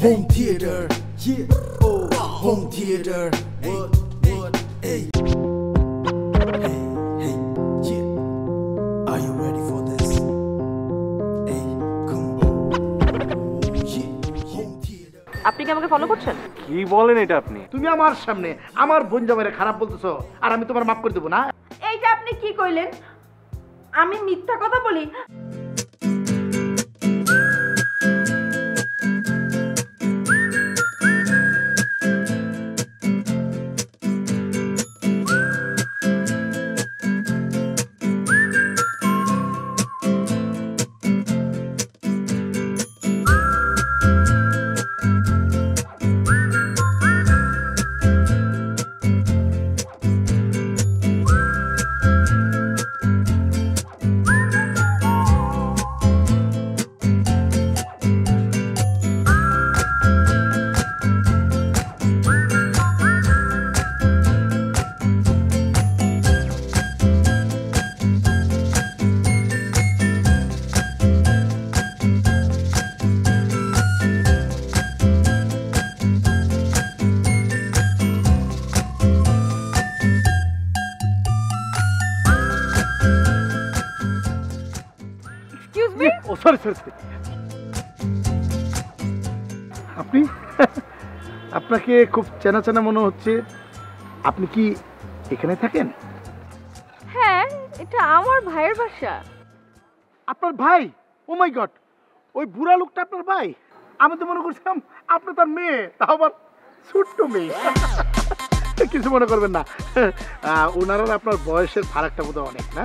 Home theater, yeah. Oh, home theater. What? Hey. Hey, yeah. Are you ready for this? Hey, come on. Yeah, home theater. আপনি কি আমাকে follow করছেন? কি বলেন এটা আপনি? তুমি আমার সামনে আমার বোন জামাইরে খারাপ বলতেছো আর আমি তোমার মাফ করে দেবো না? এইটা আপনি কি কইলেন? আমি মিথ্যা কথা বলি? সরি আপনি আপনাকে খুব চেনা চেনা মনে হচ্ছে। আপনি কি এখানে থাকেন? হ্যাঁ, এটা আমার ভাইয়ের বাসা। আপনার ভাই? ও মাই গড, ওই বুড়া লোকটা আপনার ভাই? আমি তো মনে করছিলাম আপনি তার মেয়ে, তাও আবার ছোট্ট মেয়ে। কিছু মনে করবেন না, ওনারা আপনার বয়সের ফারাকটা বোধহয় অনেক, না?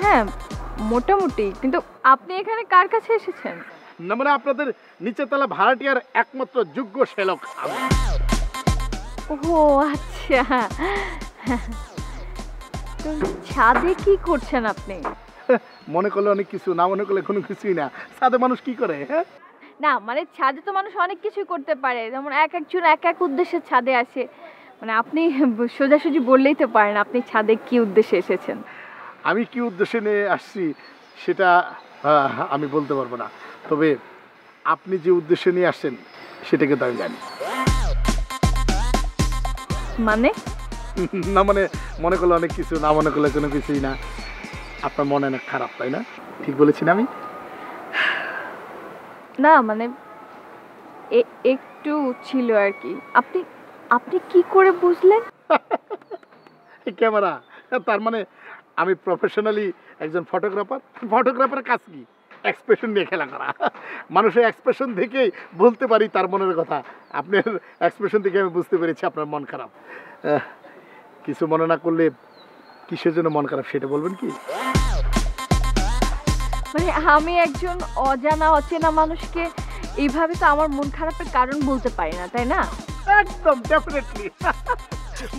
হ্যাঁ, মোটামুটি। কিন্তু আপনি এখানে কার কাছে এসেছেন? না মানে আপনাদের নিচের তলা ভাড়াটিয়ার একমাত্র যোগ্য শ্যালক আমি। ও আচ্ছা, তো ছাদে কি করছেন আপনি? মনে করলে অনেক কিছু, না মনে করলে কোনো কিছুই না। সাদে মানুষ কি করে? হ্যাঁ না মানে ছাদে তো মানুষ অনেক কিছু করতে পারে, যেমন এক একজন এক এক উদ্দেশ্যে ছাদে আসে। মানে আপনি সোজাসুজি বললেই তো পারেন আপনি ছাদে কি উদ্দেশ্যে এসেছেন। আমি কি উদ্দেশ্যে নিয়ে আসছি সেটা আমি বলতে পারবো না, তবে আপনি যে উদ্দেশ্যে নিয়ে আসছেন সেটাকে তো আমি জানি। মানে? না মানে মনে করলে অনেক কিছু, না মনে করলে কোনো কিছুই না। আপনার মনে অনেক খারাপ, তাই না? ঠিক বলেছি না আমি? না মানে একটু ছিল আর কি। আপনি আপনি কি করে বুঝলেন? ক্যামেরা, তার মানে আমি প্রফেশনালি একজন ফটোগ্রাফারের কাজ কি এক্সপ্রেশন নিয়ে খেলা করা। মানুষের এক্সপ্রেশন দেখেই বলতে পারি তার মনের কথা। আপনার এক্সপ্রেশন দেখে আমি বুঝতে পেরেছি আপনার মন খারাপ। কিছু মনে না করলে কিসের জন্য মন খারাপ সেটা বলবেন কি? মানে আমি একজন অচেনা মানুষকে এইভাবে তো আমার মন খারাপের কারণ বলতে পারি না, তাই না? একদম ডেফিনেটলি।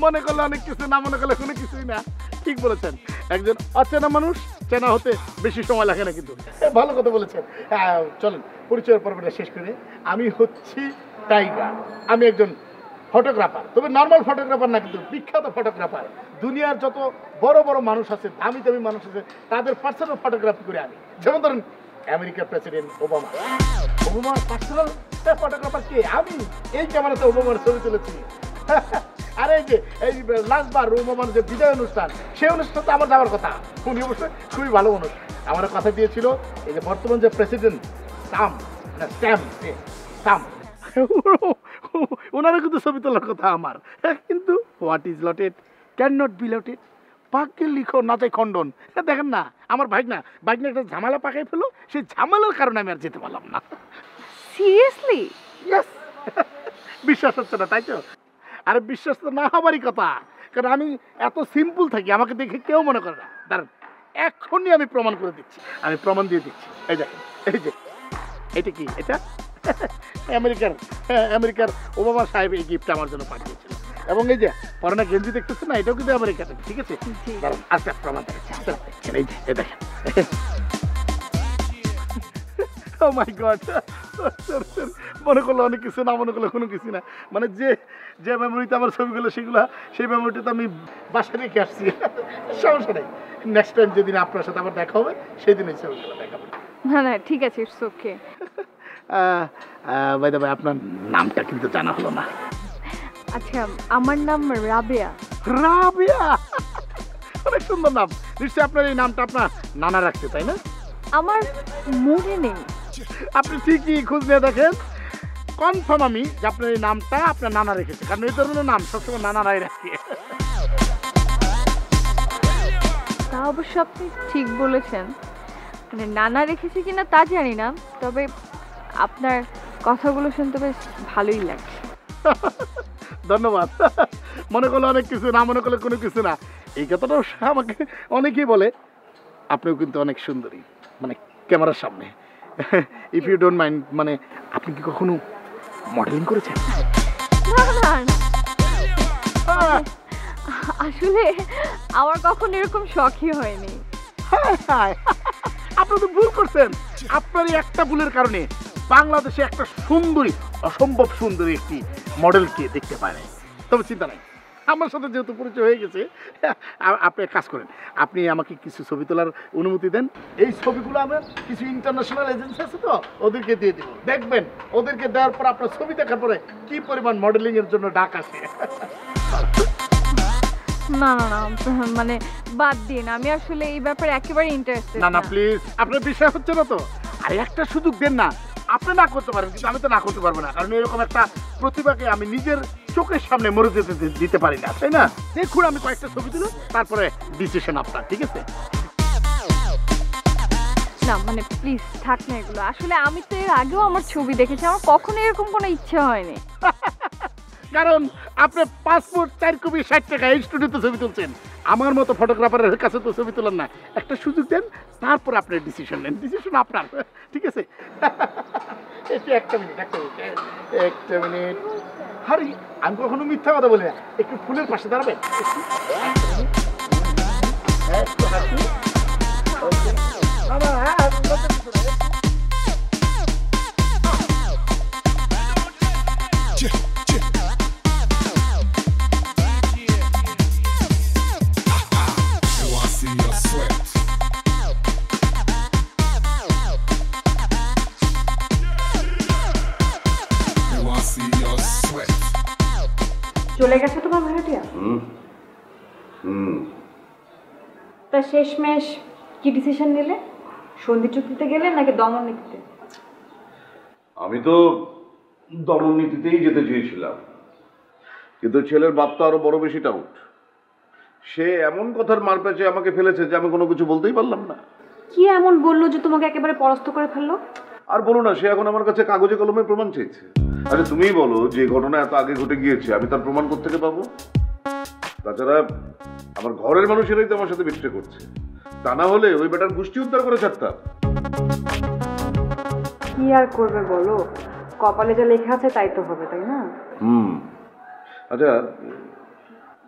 মনে করলে অনেক কিছু, না মনে করলে কোনো কিছুই না। ঠিক বলেছেন, একজন অচেনা মানুষ চেনা হতে বেশি সময় লাগে না। কিন্তু ভালো কথা বলেছেন। চলেন পরিচয়ের পর্বটা শেষ করে। আমি হচ্ছি টাইগার, আমি একজন ফটোগ্রাফার, তবে নর্মাল ফটোগ্রাফার না, কিন্তু বিখ্যাত ফটোগ্রাফার। দুনিয়ার যত বড় বড় মানুষ আছে, দামি দামি মানুষ আছে, তাদের পার্সোনাল ফটোগ্রাফি করে আমি। যেমন ধরেন আমেরিকার প্রেসিডেন্ট ওবামার পার্সোনাল ফটোগ্রাফার কে? আমি। এই ক্যামেরাতে ওবামার ছবি তুলেছি। আর এই যে এই লাস্টবার ওবামার যে বিদায় অনুষ্ঠান, সেই অনুষ্ঠান তো আমার যাওয়ার কথা। উনি অবশ্যই খুবই ভালো মানুষ, আমার কথা দিয়েছিল। এই যে বর্তমান যে প্রেসিডেন্ট স্যাম, ওনারও কিন্তু ছবি তোলার কথা আমার। কিন্তু what is allotted can not be allotted. পাককে লিখো না চাই খণ্ডন। দেখেন না আমার বাইক না একটা ঝামেলা পাকাই ফেলো, সেই ঝামেলার কারণে আমি আর যেতে পারলাম না। সিরিয়াসলি? ইয়েস। বিশ্বাস হচ্ছে না তাই তো? আরে বিশ্বাস তো না হবারই কথা, কারণ আমি এত সিম্পল থাকি, আমাকে দেখে কেউ মনে করে না। দাঁড়ান এখনই আমি প্রমাণ করে দিচ্ছি, আমি প্রমাণ দিয়ে দিচ্ছি। এই দেখেন, এই যে এটা কি? এটা আমেরিকার ওবামা সাহেব এই গিফট আমার জন্য পাঠিয়েছিল। এবং এই যে পরনে গেঞ্জি দেখতেছে না, এটাও কিন্তু আমেরিকাতে। ঠিক আছে, আজকে প্রমাণ দেখাচ্ছি। এই যে দেখেন। ও মাই গড, মনে করলে অনেক কিছু, না মনে করলে কোনো কিছু না। মানে যে মেমোরিতে আমার ছবিগুলো সেই মেমোরিটা আমি বাসায় রেখে আসছি। সমস্যা নেই, নেক্সট টাইম যেদিন আপনার সাথে আবার দেখা হবে সেদিন এই ছবিগুলো দেখাবো। না ঠিক আছে, it's okay. By the by, আপনার নামটা কিন্তু জানা হলো না। আচ্ছা, আমার নাম রাবেয়া। রাবিয়া, অনেক সুন্দর নাম। নিশ্চয়ই আপনার এই নামটা আপনার নানা রাখছে, তাই না? আমার মনে নেই। আপনি ঠিকই খোঁজ নিয়ে দেখেন, কনফার্ম আমি যে আপনার এই নামটা আপনার নানা রেখেছে, কারণ এই ধরনের নাম সবসময় নানারাই রাখে। তা অবশ্য আপনি ঠিক বলেছেন, মানে নানা রেখেছে কিনা তা জানি না, তবে আপনার কথাগুলো শুনতে বেশ ভালোই লাগছে। ধন্যবাদ। মনে করলে অনেক কিছু, না মনে করলে কোনো কিছু না। এই কথাটা আমাকে অনেকেই বলে। আপনিও কিন্তু অনেক সুন্দরী, মানে ক্যামেরার সামনে। ইফ ইউ ডোন্ট মাইন্ড, মানে আপনি কি কখনো মডেলিং করেছেন? না না না, আসলে আমার কখনো এরকম শখই হয়নি। আপনি তো ভুল করছেন। আপনার এই একটা ভুলের কারণে বাংলাদেশে একটা সুন্দরী, অসম্ভব সুন্দরী একটি মডেলকে দেখতে পায় না। তবে চিন্তা নাই, আমার সাথে যেহেতু পরিচয় হয়ে গেছে, আপনি এক কাজ করেন, আপনি আমাকে কিছু ছবি তোলার অনুমতি দেন। এই ছবিগুলো আমার কিছু ইন্টারন্যাশনাল এজেন্সি আছে তো, ওদেরকে দিয়ে দিব। দেখবেন ওদেরকে দেওয়ার পর আপনার ছবি দেখার পরে কি পরিমাণ মডেলিং এর জন্য ডাক আসে। না না না, মানে বাদ দিন, আমি আসলে এই ব্যাপারে একেবারে ইন্টারেস্টেড না না প্লিজ, আপনার বিষয় হচ্ছে না তো। আর একটা সুযোগ দেন না। আপনি না করতে পারেন, কিন্তু আমি তো না করতে পারবো না, কারণ এরকম একটা প্রতিভাকে আমি নিজের চোখের সামনে মরে যেতে দিতে পারি না, তাই না? দেখুন আমি কয়েকটা ছবি দিলাম, তারপরে ডিসিশন আপনার, ঠিক আছে? না মানে প্লিজ থাক না এগুলো। আসলে আমি তো এর আগেও আমার ছবি দেখেছি, আমার কখনো এরকম কোনো ইচ্ছে হয়নি। কারণ আপনি পাসপোর্ট 4 কপি 60 টাকা এই স্টুডিওতে ছবি তুলছেন, আমার মতো ফটোগ্রাফারের কাছে তো ছবি তোলেন না। একটা সুযোগ দেন, তারপর আপনি ডিসিশন নেন। ডিসিশন আপনার, ঠিক আছে? একটু একটা মিনিট। হারি, আমি কখনো মিথ্যা কথা বলি না। একটু ফুলের পাশে দাঁড়াবেন। একটু হাসি। Okay. না, না, হ্যাঁ, লজ্জার কিছু নাই। চলে গেছে তোমার ভাড়াটিয়া? তা শেষমেশ কি ডিসিশন নিলে? সন্ধি চুক্তিতে গেলে নাকি দমন নীতিতে? আমি তো দমন নীতিতেই যেতে চেয়েছিলাম, কিন্তু ছেলের বাপ তো আরো বড় বেশি টাউট। সে এমন কথার মার প্যাচে আমাকে ফেলেছে যে আমি কোনো কিছু বলতেই পারলাম না। কি এমন বললো যে তোমাকে একেবারে পরাস্ত করে ফেললো? আর বলো না, সে এখন আমার কাছে কাগজে কলমে প্রমাণ চাইছে। আরে তুমিই বলো, যে ঘটনা এত আগে ঘটে গিয়েছে, আমি তার প্রমাণ কোত্থেকে পাবো? তাছাড়া আমার ঘরের মানুষেরাই তো আমার সাথে বিট্রে করছে, তা না হলে ওই বেটার গোষ্ঠী উদ্ধার করে ছাড়তাম। কি আর করবে বলো, কপালে যা লেখা আছে তাই তো হবে, তাই না? আচ্ছা,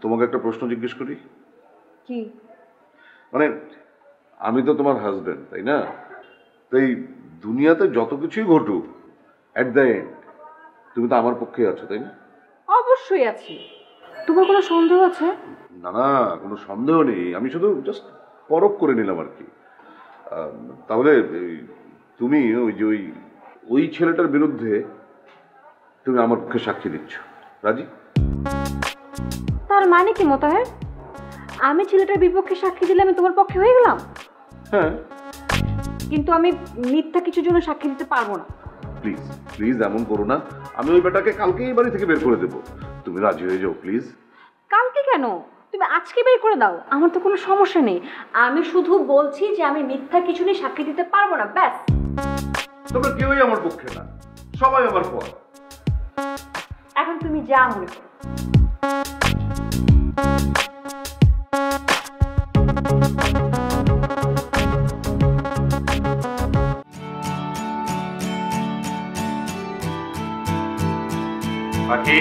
তোমাকে একটা প্রশ্ন জিজ্ঞেস করি। কি? মানে আমি তো তোমার হাজবেন্ড, তাই না? তাই দুনিয়াতে যত কিছুই ঘটুক, অ্যাট দ্য এন্ড তুমি তো আমার পক্ষে আছো, তাই না? অবশ্যই আছি। তোমার কোনো সন্দেহ আছে? না না, কোনো সন্দেহ নেই, আমি শুধু জাস্ট পরখ করে নিলাম আর কি। তাহলে তুমি ওই যে ওই ছেলেটার বিরুদ্ধে তুমি আমার পক্ষে সাক্ষী দিচ্ছ, রাজি? তার মানে কি মোতাহের? আমি ছেলেটার বিপক্ষে সাক্ষী দিলে আমি তোমার পক্ষে হয়ে গেলাম? হ্যাঁ। কিন্তু আমি মিথ্যা কিছুর জন্য সাক্ষী দিতে পারবো না। প্লিজ প্লিজ এমন করো না, আমি ওই বেটাকে কালকেই এই বাড়ি থেকে বের করে দেবো। তুমি রাজি হয়ে যাও প্লিজ। কালকে কেন? তুমি আজকে বের করে দাও, আমার তো কোনো সমস্যা নেই। আমি শুধু বলছি যে আমি মিথ্যা কিছু নিয়ে সাক্ষী দিতে পারবো না, ব্যাস। তোমরা কেউই আমার পক্ষে না, সবাই আমার পর। এখন তুমি যা মনে করো। বাকি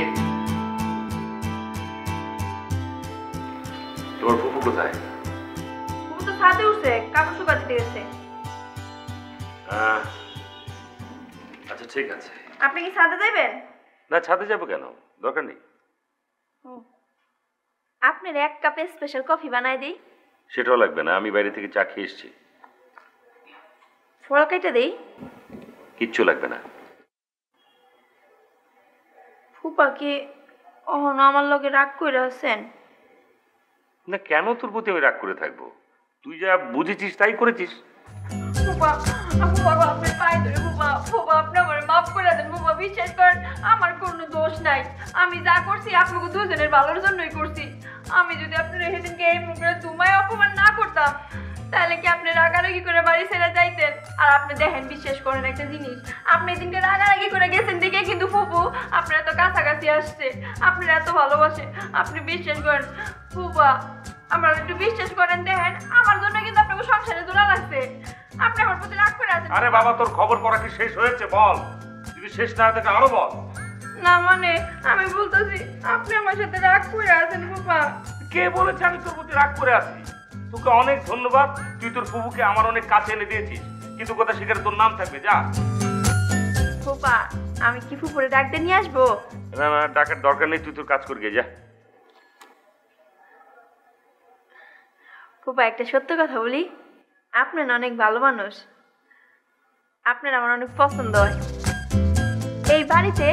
তোমার ফুপু কোথায়? তুমি তো ছাদে উঠছে, কাপড় শুকাতে দিয়েছে। আচ্ছা ঠিক আছে। আপনি কি ছাদে যাবেন? না, ছাদে যাবো কেন, দরকার নেই। আপনার 1 কাপে স্পেশাল কফি বানায় দেই? সেটাও লাগবে না, আমি বাইরে থেকে চা খেয়ে এসেছি। ফল কেটে দেই? কিচ্ছু লাগবে না, ফুপা কি অহন আমার লগে রাগ করে আছেন? না, কেন তোর প্রতি আমি রাগ করে থাকবো? তুই যা বুঝেছিস তাই করেছিস। ফুপা ফুপা আপনি পায়ে ধরে ফুপা ফুপা আপনি আমার মাফ করে দেন ফুপা, বিশ্বাস করেন আমার কোনো দোষ নাই। আমি যা করছি আপনাকে দুজনের ভালোর জন্যই করছি। আমি যদি আপনার সেদিনকে এই মুখে তোমায় অপমান না করতাম তাহলে কি আপনি রাগারাগি করে বাড়ি ছেড়ে যাইতেন? আর আপনি দেখেন, বিশ্বাস করেন একটা জিনিস, আপনি এদিনকে রাগারাগি করে গেছেন দেখে কিন্তু ফুপু আপনার এত কাছাকাছি আসছে, আপনার এত ভালোবাসে। আপনি বিশ্বাস করেন ফুপা, আমার একটু বিশ্বাস করেন, দেখেন আমার জন্য কিন্তু আপনাকে সংসারে জোড়া লাগছে। আপনি আমার প্রতি রাগ করে আছেন। আরে বাবা, তোর খবর পড়া কি শেষ হয়েছে? বল, যদি শেষ না থাকে আরো বল। না মানে আমি বলতেছি আপনি আমার সাথে রাগ করে আছেন ফুপা। কে বলেছে আমি তোর প্রতি রাগ করে আছি? তোকে অনেক ধন্যবাদ, তুই তোর ফুফুকে আমার অনেক কাছে এনে দিয়েছিস, কিন্তু কথা সেখানে তোর নাম থাকবে। যা ফুপা, আমি কি ফুপুরে ডাক দিয়ে নিয়ে আসবো? না না, ডাকার দরকার নেই, তুই তোর কাজ করে গিয়ে যা। ফুপা একটা সত্য কথা বলি, আপনার অনেক ভালো মানুষ, আপনার আমার অনেক পছন্দ হয়। এই বাড়িতে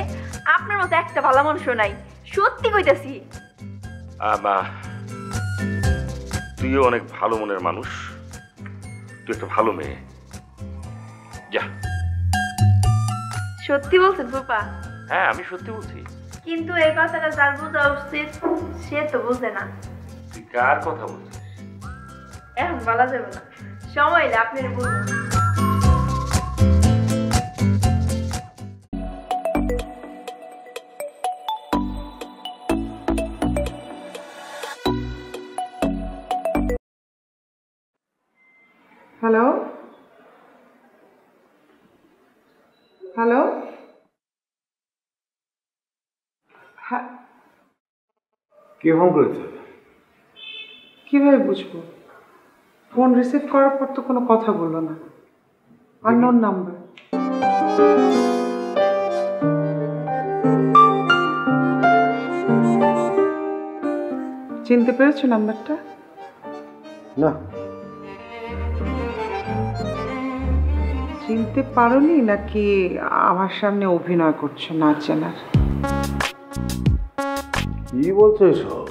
আপনার মতো একটা ভালো মানুষও নাই, সত্যি কইতাছি। তুইও অনেক ভালো মনের মানুষ, তুই একটা ভালো মেয়ে। যা। সত্যি বলছেন ফুপা? হ্যাঁ, আমি সত্যি বলছি। কিন্তু এই কথাটা যার বোঝা উচিত সে তো বুঝে না। তুই কার কথা বলছিস? এখন বলা যাবে না, সময় এলে আপনি বলুন। হ্যালো হ্যালো, হ্যাঁ কে ফোন করেছে? কীভাবে বুঝবো? ফোন রিসিভ করার পর তো কোনো কথা বললো না, আননোন নাম্বার। চিনতে পেরেছো নাম্বারটা? না। চিনতে পারোনি নাকি আমার সামনে অভিনয় করছো না চেনার? কি বলছো এসব?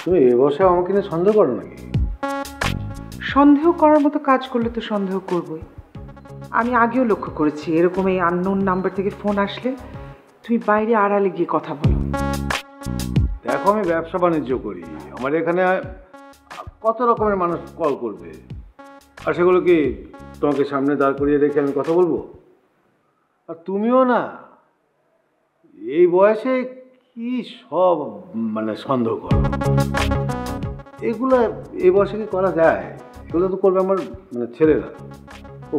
তুমি এ বসে আমাকে নিয়ে সন্দেহ করো নাকি? সন্দেহ করার মতো কাজ করলে তো সন্দেহ করবই। আমি আগেও লক্ষ্য করেছি এরকম এই আননোন নাম্বার থেকে ফোন আসলে তুমি বাইরে আড়ালে গিয়ে কথা বলো। দেখো, আমি ব্যবসা বাণিজ্য করি, আমার এখানে কত রকমের মানুষ কল করবে, আর সেগুলো কি তোমাকে সামনে দাঁড় করিয়ে রেখে আমি কথা বলবো? আর তুমিও না, এই বয়সে কি সব সন্দেহ করো। এগুলো এই বয়সে কি করা যায়? এগুলো তো করবে আমার ছেলেরা। ও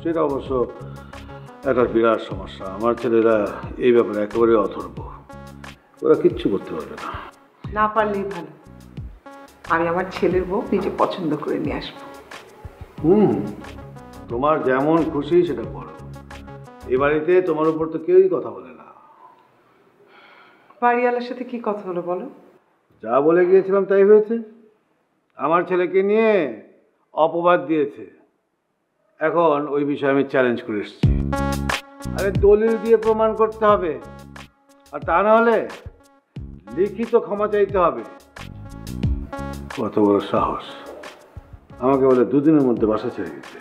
সেটা অবশ্য একটা বিরাট সমস্যা। আমার ছেলেরা এই ব্যাপারে একেবারে অথর্ব, ওরা কিচ্ছু করতে পারবে না। না পারলেই ভালো, আমি আমার ছেলের বউ নিজে পছন্দ করে নিয়ে আসবো। তোমার যেমন খুশি সেটা করো, এ বাড়িতে তোমার উপর তো কেউই কথা বলে না। বাড়িওয়ালার সাথে কি কথা হলো বলো? যা বলে গিয়েছিলাম তাই হয়েছে। আমার ছেলেকে নিয়ে অপবাদ দিয়েছে, এখন ওই বিষয়ে আমি চ্যালেঞ্জ করে এসেছি। আরে দলিল দিয়ে প্রমাণ করতে হবে, আর তা না হলে লিখিত ক্ষমা চাইতে হবে। কত বড় সাহস! আমাকে বলে দুদিনের মধ্যে বাসা ছেড়ে গেছে।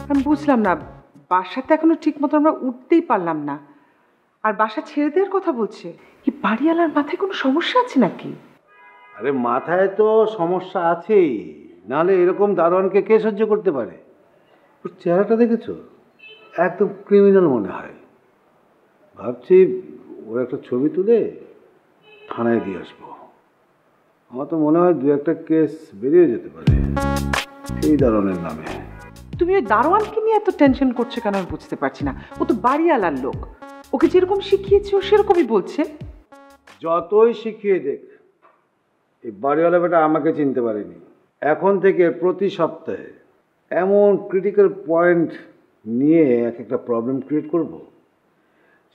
আমি বুঝলাম না, বাসাতে এখনো ঠিক মতো আমরা উঠতেই পারলাম না, আর বাসা ছেড়ে দেওয়ার কথা বলছে। কি বাড়িওয়ালার মাথায় কোনো সমস্যা আছে নাকি? আরে মাথায় তো সমস্যা আছেই, নাহলে এরকম দারোয়ানকে কে সহ্য করতে পারে? ওর চেহারাটা দেখেছো? একদম ক্রিমিনাল মনে হয়। ভাবছি ওর একটা ছবি তুলে থানায় দিয়ে আসবো। আমার তো মনে হয় 2-1টা কেস বেরিয়ে যেতে পারে এই দারোয়ানের নামে। তুমি ওই দারোয়ানকে নিয়ে এত টেনশন করছো কেন আমি বুঝতে পারছি না। ও তো বাড়িওয়ালার লোক, ওকে যেরকম শিখিয়েছে ও সেরকমই বলছে। যতই শিখিয়ে দেখ, এই বাড়িওয়ালা বেটা আমাকে চিনতে পারেনি। এখন থেকে প্রতি সপ্তাহে এমন ক্রিটিক্যাল পয়েন্ট নিয়ে একটা প্রবলেম ক্রিয়েট করব,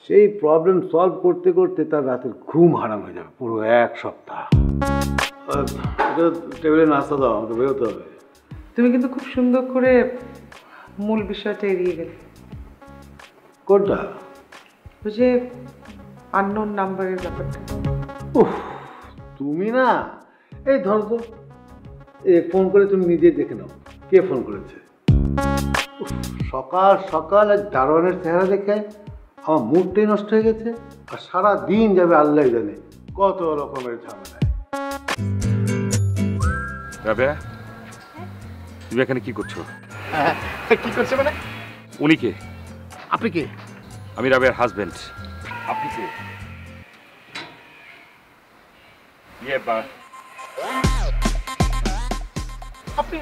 সেই প্রবলেম সলভ করতে করতে তার রাতের ঘুম হারাম হয়ে যাবে পুরো 1 সপ্তাহ। টেবিলে নাস্তা দাও, আমাকে বেরোতে হবে। তুমি কিন্তু খুব সুন্দর করে মূল বিষয়টা এড়িয়ে গেলে। কোনটা? ওই যে আননোন নাম্বারের ব্যাপারটা। উফ, তুমি না, এই ধরো তো, ফোন করে তুমি নিজেই দেখে নাও কে ফোন করেছে। উফ, সকাল সকাল এক দারোয়ানের চেহারা দেখে আমার মুডটাই নষ্ট হয়ে গেছে, আর সারা দিন যাবে আল্লাহ জানে কত রকমের ঝামেলায়। রাবেয়া, তুমি এখানে কি করছো? কি করছে মানে? উনি কে? আপনি কে? আমি রাবেয়ার হাজবেন্ড। আপনি কে? আপনি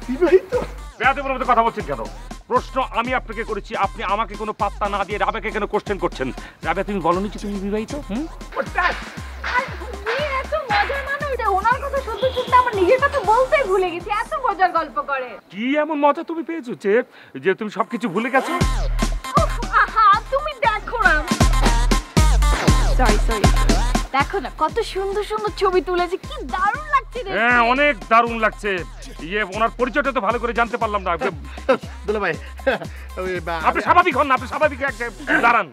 বিবাহিত? বেয়াদবের মধ্যে কথা বলছেন কেন? প্রশ্ন আমি আপনাকে করেছি, আপনি আমাকে কোনো পাত্তা না দিয়ে রাবেয়াকে কেন কোশ্চেন করছেন? রাবেয়া, তুমি বলনি যে তুমি বিবাহিত? এত মজার মানুষ, ওনার কথা শুনতে শুনতে আমার নিজের কথা বলতে ভুলে গেছি। এত মজার গল্প করে। কি এমন মজা তুমি পেয়েছো যে তুমি সবকিছু ভুলে গেছো? আহা, তুমি দেখো না, সরি দেখো না কত সুন্দর সুন্দর ছবি তুলেছে, কি দারুণ লাগছে দেখতে। হ্যাঁ, অনেক দারুণ লাগছে। ওনার পরিচয়টা তো ভালো করে জানতে পারলাম না। দুলা ভাই, আপনি স্বাভাবিক হন না, আপনি স্বাভাবিক দাঁড়ান।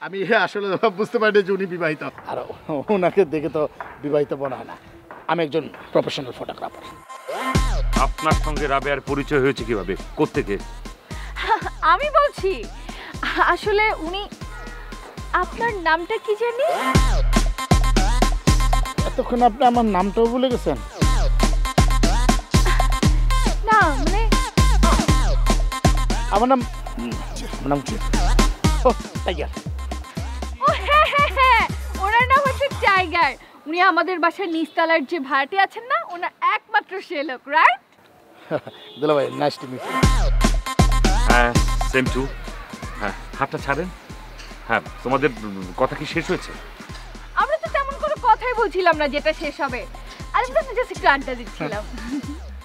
আমি আসলে বুঝতে পারি যে উনি বিবাহিত, আর ওনাকে দেখে তো বিবাহিত মনে হয় না। আমি একজন প্রফেশনাল ফটোগ্রাফার। আপনার সঙ্গে রাবেয়ার পরিচয় হয়েছে কিভাবে, কোত্থেকে? আমি বলছি, আসলে উনি, আপনার নামটা কি জানি? এতক্ষণ আপনি আমার নামটাও ভুলে গেছেন? না মানে আমার নাম কি? টাইগার। ও হ্যাঁ, ওনার নাম হচ্ছে টাইগার। উনি আমাদের বাসার নিচতলার যে ভাড়াটে আছেন না, ওনার একমাত্র সে লোক, রাইট? দুলা ভাই, নাইস টু মিট ইউ। হ্যাঁ, সেম টু। হ্যাঁ, হাতটা ছাড়েন। হ্যাঁ, তোমাদের কথা কি শেষ হয়েছে? আমরা তো তেমন কোনো কথাই বলছিলাম না যেটা শেষ হবে। আমি তো জাস্ট একটু আড্ডা দিচ্ছিলাম।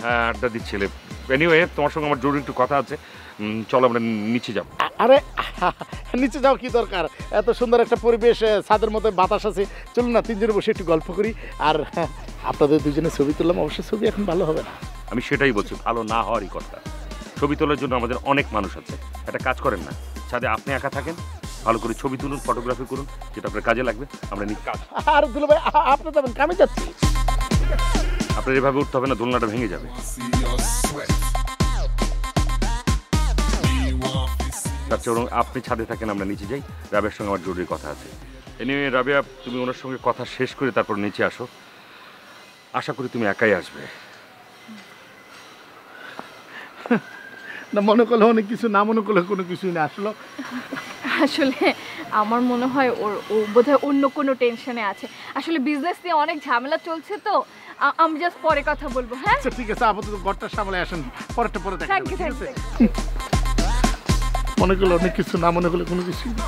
হ্যাঁ, আড্ডা দিচ্ছিলে। এনিওয়ে, তোমার সঙ্গে আমার জরুরি একটু কথা আছে। চলো আমরা নিচে যাব। আরে নিচে যাও কি দরকার? এত সুন্দর একটা পরিবেশ, ছাদের মধ্যে বাতাস আছে। চলুন না, তিনজনে বসে একটু গল্প করি। আর আপনাদের দুজনে ছবি তুললাম, অবশ্যই ছবি এখন ভালো হবে না। আমি সেটাই বলছি, ভালো না হওয়ারই কথা। ছবি তোলার জন্য আমাদের অনেক মানুষ আছে। একটা কাজ করেন না, ছাদে আপনি একা থাকেন, ভালো করে ছবি তুলুন, ফটোগ্রাফি করুন, যেটা আপনার কাজে লাগবে। আমরা নিচে কাজ। আর দুলা ভাই, আপনি যাবেন, কামে যাচ্ছি। আপনার এভাবে উঠতে হবে না, দোলনাটা ভেঙে যাবে। তার চেয়ে আপনি ছাদে থাকেন, আমরা নিচে যাই। রাবেয়ার সঙ্গে আমার জরুরি কথা আছে। এনিওয়ে রাবেয়া, তুমি ওনার সঙ্গে কথা শেষ করে তারপর নিচে আসো। আশা করি তুমি একাই আসবে। না মনে করলে অনেক কিছু, না মনে করলে কোনো কিছুই না। আসলে আমার মনে হয় ও বোধহয় অন্য কোনো টেনশনে আছে। আসলে বিজনেস নিয়ে অনেক ঝামেলা চলছে তো। আমি জাস্ট পরে কথা বলবো। হ্যাঁ, আচ্ছা ঠিক আছে, আপাতত ঘরটা সামলে আসেন, পরেরটা পরে দেখা থ্যাংক যাবে, ইউ, ঠিক থ্যাংক আছে? মনে করলে অনেক কিছু, না মনে করলে কোনো কিছুই না।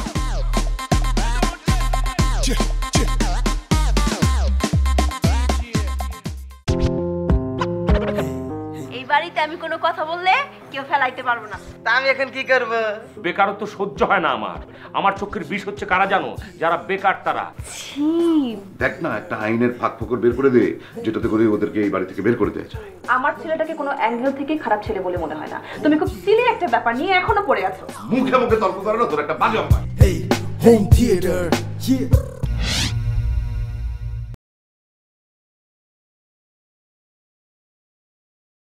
এই বাড়িতে আমি কোনো কথা বললে কেউ ফেলাইতে পারবো না। তা আমি এখন কি করবো? বেকারত্ব সহ্য হয় না আমার চোখের বিষ হচ্ছে কারা জানো? যারা বেকার তারা। দেখ না, একটা আইনের ফাঁক ফোকর বের করে দে, যেটাতে করে ওদেরকে এই বাড়ি থেকে বের করে দেওয়া যায়। আমার ছেলেটাকে কোনো অ্যাঙ্গেল থেকে খারাপ ছেলে বলে মনে হয় না। তুমি খুব সিলি একটা ব্যাপার নিয়ে এখনো পড়ে আছো। মুখে মুখে তর্ক করে না, তোর একটা বাজে অভ্যাস। Hey, home theater, yeah.